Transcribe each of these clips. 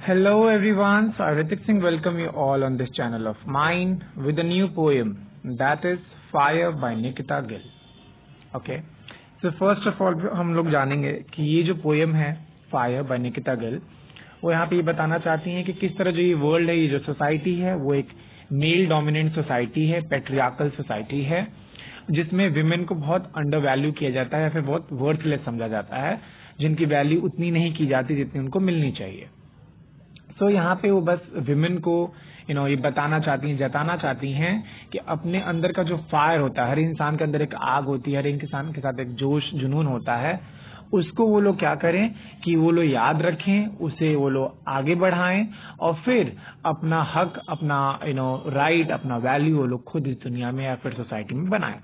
Hello everyone, so Ritik Singh welcome you all on this channel of mine with a new poem that is Fire by Nikita Gill. Okay, so first of all हम लोग जानेंगे कि ये जो poem है Fire by Nikita Gill वो यहाँ पे ये बताना चाहती हैं कि किस तरह जो ये वर्ल्ड है, ये जो सोसाइटी है वो एक मेल डोमिनेंट सोसाइटी है, पेट्रियार्कल सोसाइटी है जिसमें विमेन को बहुत अंडर वैल्यू किया जाता है या फिर बहुत वर्थलेस समझा जाता है, जिनकी वैल्यू उतनी नहीं की जाती जितनी उनको मिलनी चाहिए। तो यहाँ पे वो बस विमेन को ये बताना चाहती हैं, जताना चाहती हैं कि अपने अंदर का जो फायर होता है, हर इंसान के अंदर एक आग होती है, हर इंसान के साथ एक जोश जुनून होता है, उसको वो लोग क्या करें कि वो लोग याद रखें, उसे वो लोग आगे बढ़ाएं और फिर अपना हक, अपना राइट, अपना वैल्यू वो लोग खुद इस दुनिया में या फिर सोसाइटी में बनाएं।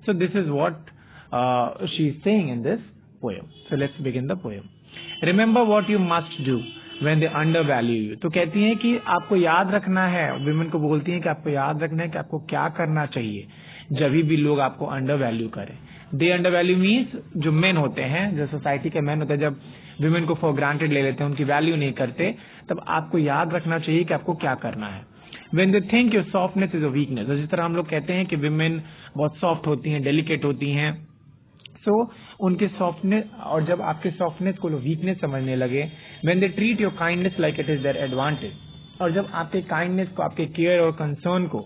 So this is what she is saying in this poem. So let's begin the poem. Remember what you must do when they undervalue you। तो कहती हैं कि आपको याद रखना है, विमेन को बोलती हैं कि आपको याद रखना है कि आपको क्या करना चाहिए जब भी लोग आपको अंडर वैल्यू करें। दे अंडर वैल्यू मीन्स जो मेन होते हैं, जो सोसाइटी के मेन होते हैं, जब विमेन को फॉर ग्रांटेड ले लेते हैं, उनकी वैल्यू नहीं करते, तब आपको याद रखना चाहिए कि आपको क्या करना है। When they think your softness is a weakness, जिस तरह हम लोग कहते हैं कि विमेन बहुत सॉफ्ट होती हैं, डेलिकेट होती हैं, उनके सॉफ्टनेस, और जब आपके सॉफ्टनेस को लोग वीकनेस समझने लगे, when they treat your kindness like it is their advantage, और जब आपके काइंडनेस को, आपके केयर और कंसर्न को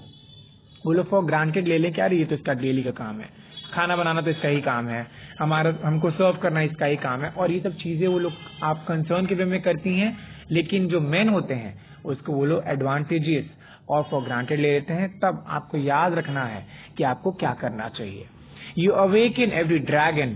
वो लोग फॉर ग्रांटेड ले लें, क्या ये तो इसका डेली का काम है, खाना बनाना तो इसका ही काम है, हमको सर्व करना इसका ही काम है, और ये सब चीजें वो लोग आप कंसर्न के वे में करती हैं, लेकिन जो मेन होते हैं उसको वो लोग एडवांटेजेस और फॉर ग्रांटेड ले लेते हैं। तब आपको याद रखना है कि आपको क्या करना चाहिए। You awaken every dragon,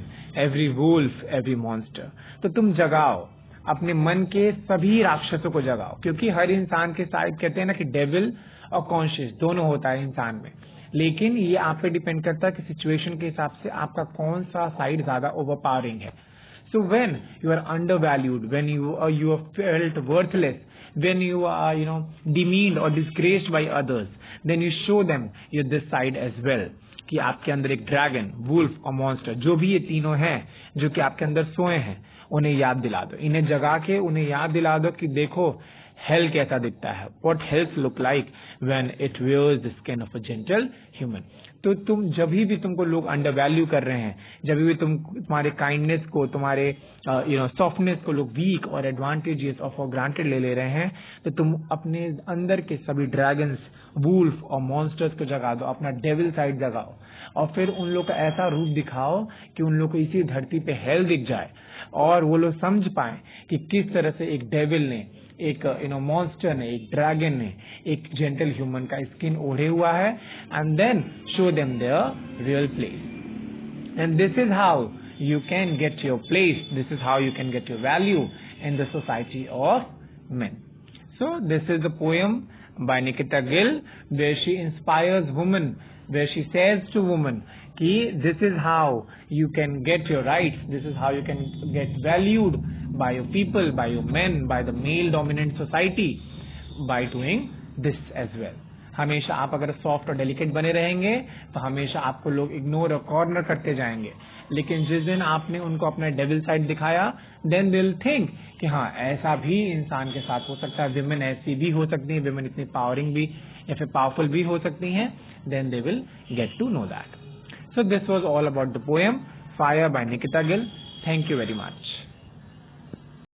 every wolf, every monster। तो तुम जगाओ अपने मन के सभी राक्षसों को, जगाओ, क्योंकि हर इंसान के साथ कहते हैं ना कि डेविल और कॉन्शियस दोनों होता है इंसान में, लेकिन ये आप पे डिपेंड करता है कि सिचुएशन के हिसाब से आपका कौन सा साइड ज्यादा ओवरपावरिंग है। So when you are undervalued, when you are felt worthless, when you are demeaned or disgraced by others, then you show them this side as well, कि आपके अंदर एक ड्रैगन, वुल्फ और मॉन्स्टर, जो भी ये तीनों हैं जो कि आपके अंदर सोए हैं, उन्हें याद दिला दो, इन्हें जगा के उन्हें याद दिला दो कि देखो हेल कैसा दिखता है, what hell's look like when it wears the skin of a gentle human. तो तुम जब भी तुमको लोग अंडर वैल्यू कर रहे हैं, जब भी तुम्हारे काइंडनेस को, तुम्हारे सॉफ्टनेस को लोग वीक और एडवांटेजेस और फॉर ग्रांटेड ले रहे हैं, तो तुम अपने अंदर के सभी ड्रैगन्स, वुल्फ और मॉन्स्टर्स को जगा दो, अपना डेविल साइड जगाओ, और फिर उन लोग का ऐसा रूप दिखाओ कि उन लोग को इसी धरती पे हेल दिख जाए और वो लोग समझ पाए कि किस तरह से एक डेविल ने, एक मॉन्स्टर ने, एक ड्रैगन ने एक जेंटल ह्यूमन का स्किन ओढ़े हुआ है, and then show them their real place. And this is how you can get your place, this is how you can get your value in the society of men. So this is the poem by Nikita Gill where she inspires women, where she says to women कि this is how you can get your rights, this is how you can get valued by your people, by your men, by the male dominant society, by doing this as well। हमेशा आप अगर soft और delicate बने रहेंगे तो हमेशा आपको लोग इग्नोर और कॉर्नर करते जाएंगे, लेकिन जिस दिन आपने उनको अपना डेविल साइड दिखाया, देन दे विल थिंक कि हाँ ऐसा भी इंसान के साथ हो सकता है, विमेन ऐसी भी हो सकती है, विमेन इतनी पावरिंग भी या फिर पावरफुल भी हो सकती हैं, then they will get to know that. So this was all about the poem fire by Nikita Gill. Thank you very much.